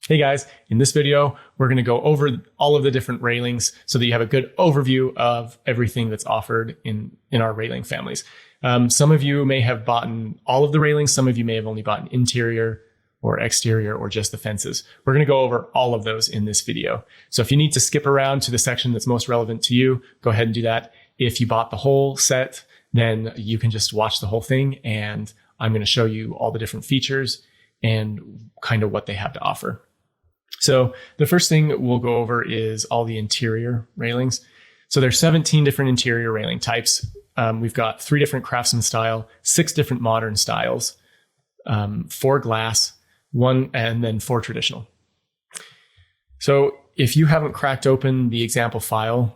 Hey guys, in this video, we're going to go over all of the different railings so that you have a good overview of everything that's offered in our railing families. Some of you may have bought all of the railings. Some of you may have only bought interior or exterior or just the fences. We're going to go over all of those in this video. So if you need to skip around to the section that's most relevant to you, go ahead and do that. If you bought the whole set, then you can just watch the whole thing, and I'm going to show you all the different features and kind of what they have to offer. So the first thing we'll go over is all the interior railings. So there's 17 different interior railing types. We've got 3 different craftsman style, 6 different modern styles, 4 glass, 1, and then 4 traditional. So if you haven't cracked open the example file,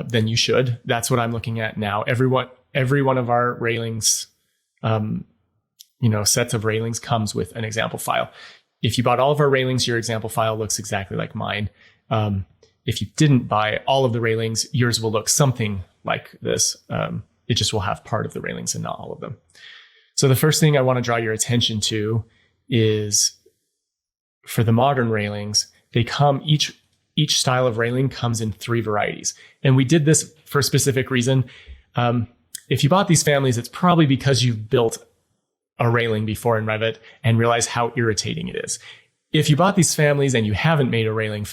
then you should. That's what I'm looking at now. Every one of our railings, sets of railings comes with an example file. If you bought all of our railings, your example file looks exactly like mine. If you didn't buy all of the railings, yours will look something like this. It just will have part of the railings and not all of them. So the first thing I want to draw your attention to is for the modern railings, they come, each style of railing comes in 3 varieties. And we did this for a specific reason. If you bought these families, it's probably because you've built a railing before in Revit and realize how irritating it is. If you bought these families and you haven't made a railing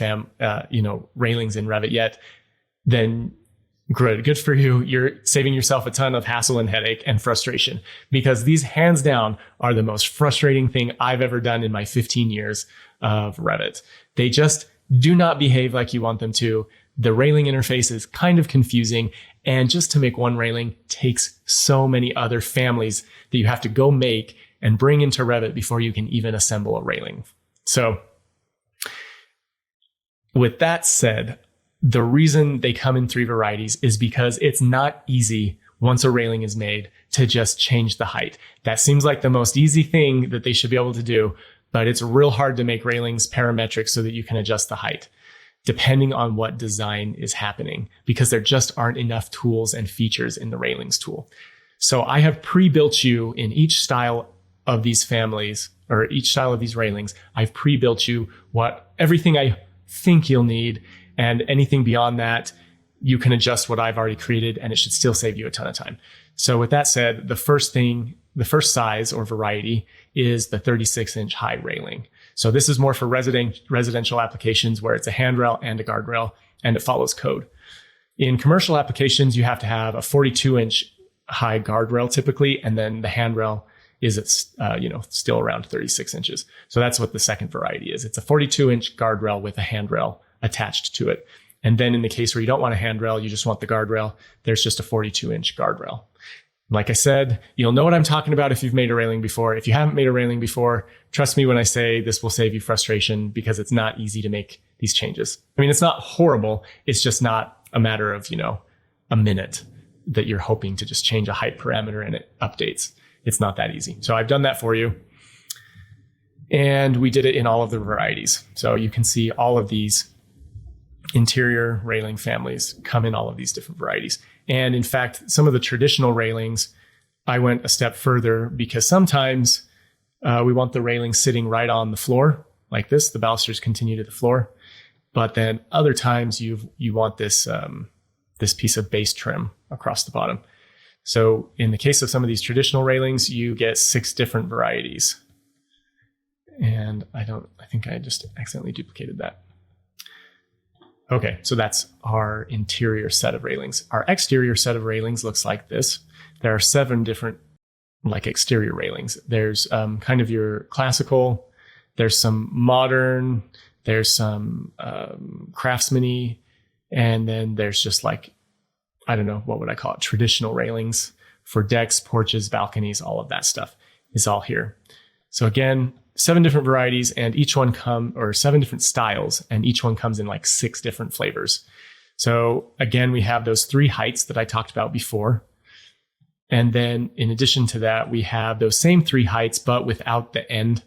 railings in Revit yet, then good for you. You're saving yourself a ton of hassle and headache and frustration, because these hands down are the most frustrating thing I've ever done in my 15 years of Revit. They just do not behave like you want them to. The railing interface is kind of confusing, and just to make one railing takes so many other families that you have to go make and bring into Revit before you can even assemble a railing. So with that said, the reason they come in 3 varieties is because it's not easy once a railing is made to just change the height. That seems like the most easy thing that they should be able to do, but it's real hard to make railings parametric so that you can adjust the height, depending on what design is happening, because there just aren't enough tools and features in the railings tool. So I have pre-built you in each style of these families, or each style of these railings. I've pre-built you everything I think you'll need, and anything beyond that, you can adjust what I've already created, and it should still save you a ton of time. So with that said, the first size or variety is the 36-inch high railing. So this is more for residential applications where it's a handrail and a guardrail, and it follows code. In commercial applications, you have to have a 42-inch high guardrail typically, and then the handrail is still around 36 inches. So that's what the second variety is. It's a 42-inch guardrail with a handrail attached to it. And then in the case where you don't want a handrail, you just want the guardrail, there's just a 42-inch guardrail. Like I said, you'll know what I'm talking about if you've made a railing before. If you haven't made a railing before, trust me when I say this will save you frustration, because it's not easy to make these changes. I mean, it's not horrible. It's just not a matter of, a minute that you're hoping to just change a height parameter and it updates. It's not that easy. So I've done that for you. And we did it in all of the varieties. So you can see all of these interior railing families come in all of these different varieties. And in fact, some of the traditional railings, I went a step further, because sometimes we want the railing sitting right on the floor like this. The balusters continue to the floor. But then other times you want this piece of base trim across the bottom. So in the case of some of these traditional railings, you get 6 different varieties. And I think I just accidentally duplicated that. Okay, so that's our interior set of railings. Our exterior set of railings looks like this. There are 7 different exterior railings. There's kind of your classical, there's some modern, there's some craftsman-y, and then there's just what would I call it? Traditional railings for decks, porches, balconies, all of that stuff is all here. So again, 7 different varieties, and each one 7 different styles, and each one comes in 6 different flavors. So again, we have those 3 heights that I talked about before. And then in addition to that, we have those same 3 heights, but without the end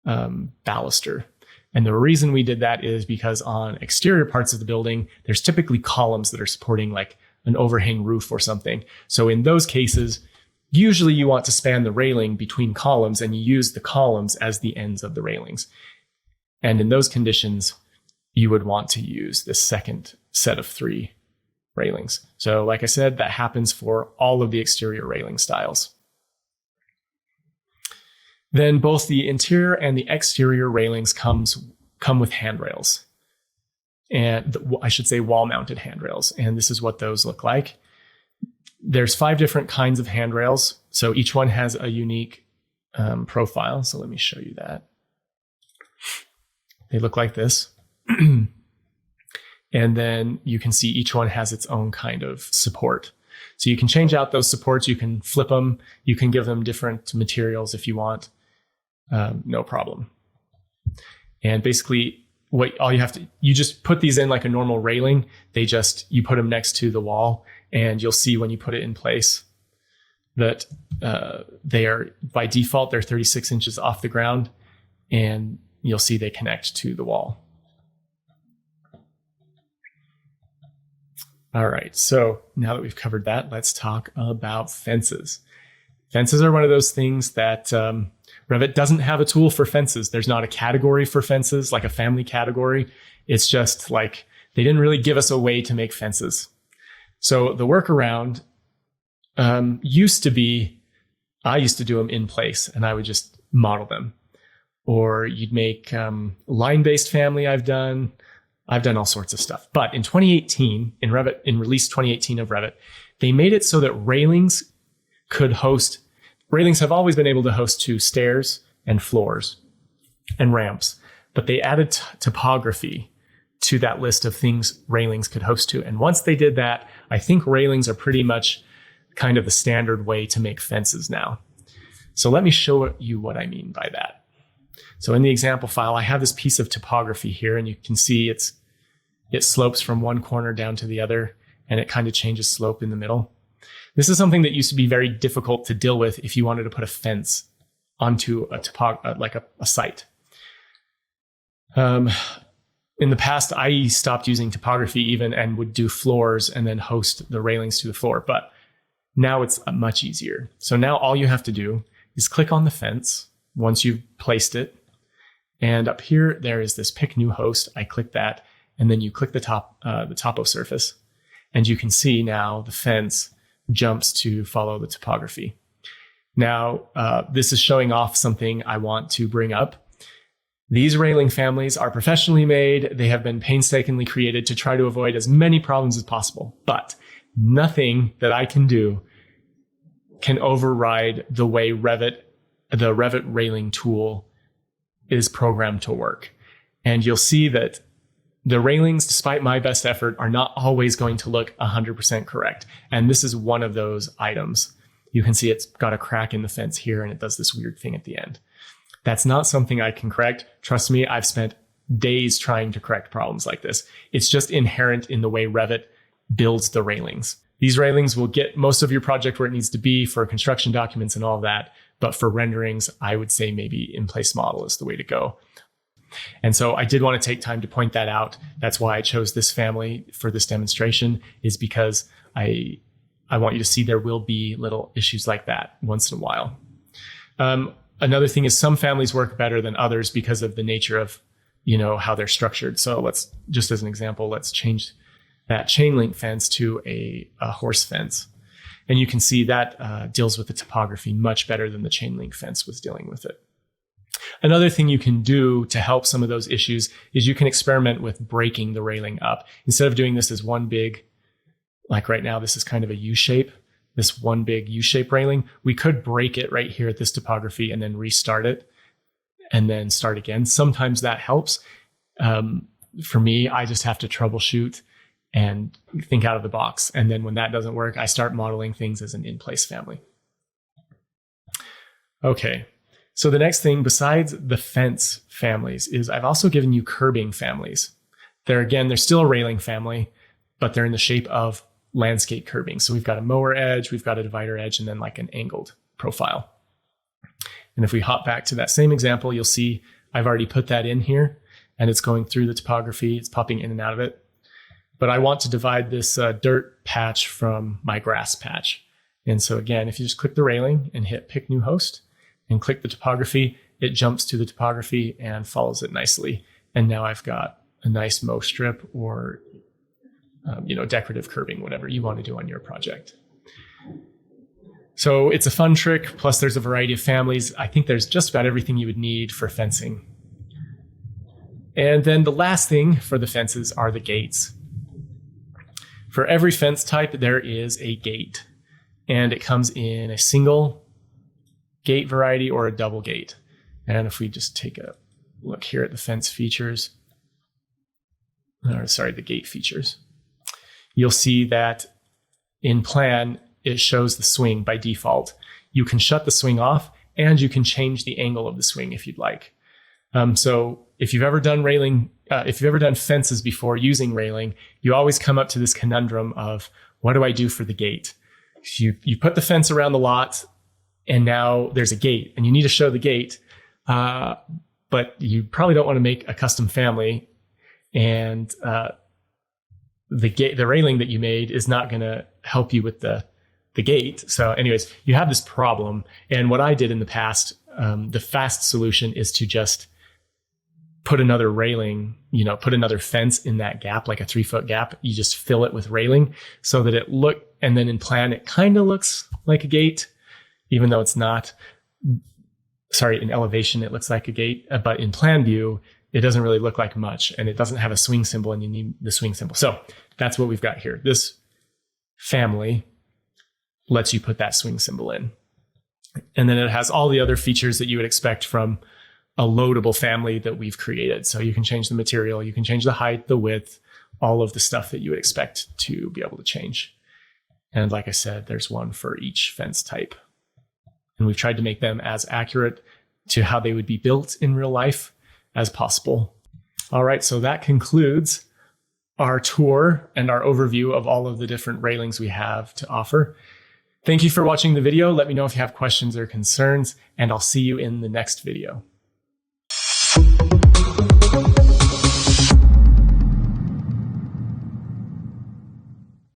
baluster. And the reason we did that is because on exterior parts of the building, there's typically columns that are supporting an overhang roof or something. So in those cases, usually you want to span the railing between columns, and you use the columns as the ends of the railings. And in those conditions, you would want to use this second set of 3 railings. So like I said, that happens for all of the exterior railing styles. Then both the interior and the exterior railings come with handrails. And I should say wall-mounted handrails. And this is what those look like. There's 5 different kinds of handrails. So each one has a unique profile. So let me show you that. They look like this. And then you can see each one has its own kind of support. So you can change out those supports. You can flip them. You can give them different materials if you want. No problem. And basically, you just put these in like a normal railing. You put them next to the wall, and you'll see when you put it in place that they are, by default, they're 36 inches off the ground, and you'll see they connect to the wall. All right, so now that we've covered that, let's talk about fences. Fences are one of those things that Revit doesn't have a tool for fences. There's not a category for fences, like a family category. It's just like they didn't really give us a way to make fences. So the workaround used to be, I used to do them in place, and I would just model them. Or you'd make line-based family. I've done all sorts of stuff. But in 2018, in release 2018 of Revit, they made it so that railings have always been able to host 2 stairs and floors and ramps, but they added topography to that list of things railings could host to. And once they did that, I think railings are pretty much kind of the standard way to make fences now. So let me show you what I mean by that. So in the example file, I have this piece of topography here, and you can see it slopes from one corner down to the other, and it kind of changes slope in the middle. This is something that used to be very difficult to deal with if you wanted to put a fence onto a site. In the past, I stopped using topography even and would do floors and then host the railings to the floor, but now it's much easier. So now all you have to do is click on the fence once you've placed it. And up here, there is this pick new host. I click that, and then you click the topo surface, and you can see now the fence jumps to follow the topography. Now, this is showing off something I want to bring up. These railing families are professionally made. They have been painstakingly created to try to avoid as many problems as possible, but nothing that I can do can override the way the Revit railing tool is programmed to work. And you'll see that the railings, despite my best effort, are not always going to look 100% correct. And this is one of those items. You can see it's got a crack in the fence here, and it does this weird thing at the end. That's not something I can correct. Trust me, I've spent days trying to correct problems like this. It's just inherent in the way Revit builds the railings. These railings will get most of your project where it needs to be for construction documents and all of that. But for renderings, I would say maybe in-place model is the way to go. And so I did want to take time to point that out. That's why I chose this family for this demonstration, is because I want you to see there will be little issues like that once in a while. Another thing is some families work better than others because of the nature of, how they're structured. So just as an example, let's change that chain link fence to a horse fence. And you can see that deals with the topography much better than the chain link fence was dealing with it. Another thing you can do to help some of those issues is you can experiment with breaking the railing up. Instead of doing this as one big, like right now, this is kind of a U-shape, this one big U-shape railing, we could break it right here at this topography and then restart it and then start again. Sometimes that helps. For me, I just have to troubleshoot and think out of the box. And then when that doesn't work, I start modeling things as an in-place family. Okay, so the next thing besides the fence families is I've also given you curbing families. They're still a railing family, but they're in the shape of landscape curbing. So we've got a mower edge, we've got a divider edge, and then like an angled profile. And if we hop back to that same example, you'll see I've already put that in here, and it's going through the topography. It's popping in and out of it. But I want to divide this dirt patch from my grass patch. And so again, if you just click the railing and hit pick new host, and click the topography, it jumps to the topography and follows it nicely. And now I've got a nice mow strip or decorative curbing, whatever you want to do on your project. So it's a fun trick. Plus there's a variety of families. I think there's just about everything you would need for fencing. And then the last thing for the fences are the gates. For every fence type, there is a gate, and it comes in a single gate variety or a double gate. And if we just take a look here at the fence features, the gate features, you'll see that in plan, it shows the swing by default. You can shut the swing off and you can change the angle of the swing if you'd like. So if you've ever done fences before using railing, you always come up to this conundrum of, what do I do for the gate? You put the fence around the lot and now there's a gate and you need to show the gate, but you probably don't want to make a custom family, and the railing that you made is not going to help you with the gate. So anyways, you have this problem. And what I did in the past, the fast solution is to just put another railing, put another fence in that gap, like a 3-foot gap. You just fill it with railing so that and then in plan, it kind of looks like a gate, even though it's not. Sorry, in elevation, it looks like a gate, but in plan view, it doesn't really look like much, and it doesn't have a swing symbol, and you need the swing symbol. So that's what we've got here. This family lets you put that swing symbol in. And then it has all the other features that you would expect from a loadable family that we've created. So you can change the material, you can change the height, the width, all of the stuff that you would expect to be able to change. And like I said, there's one for each fence type. And we've tried to make them as accurate to how they would be built in real life as possible. All right, so that concludes our tour and our overview of all of the different railings we have to offer. Thank you for watching the video. Let me know if you have questions or concerns, and I'll see you in the next video.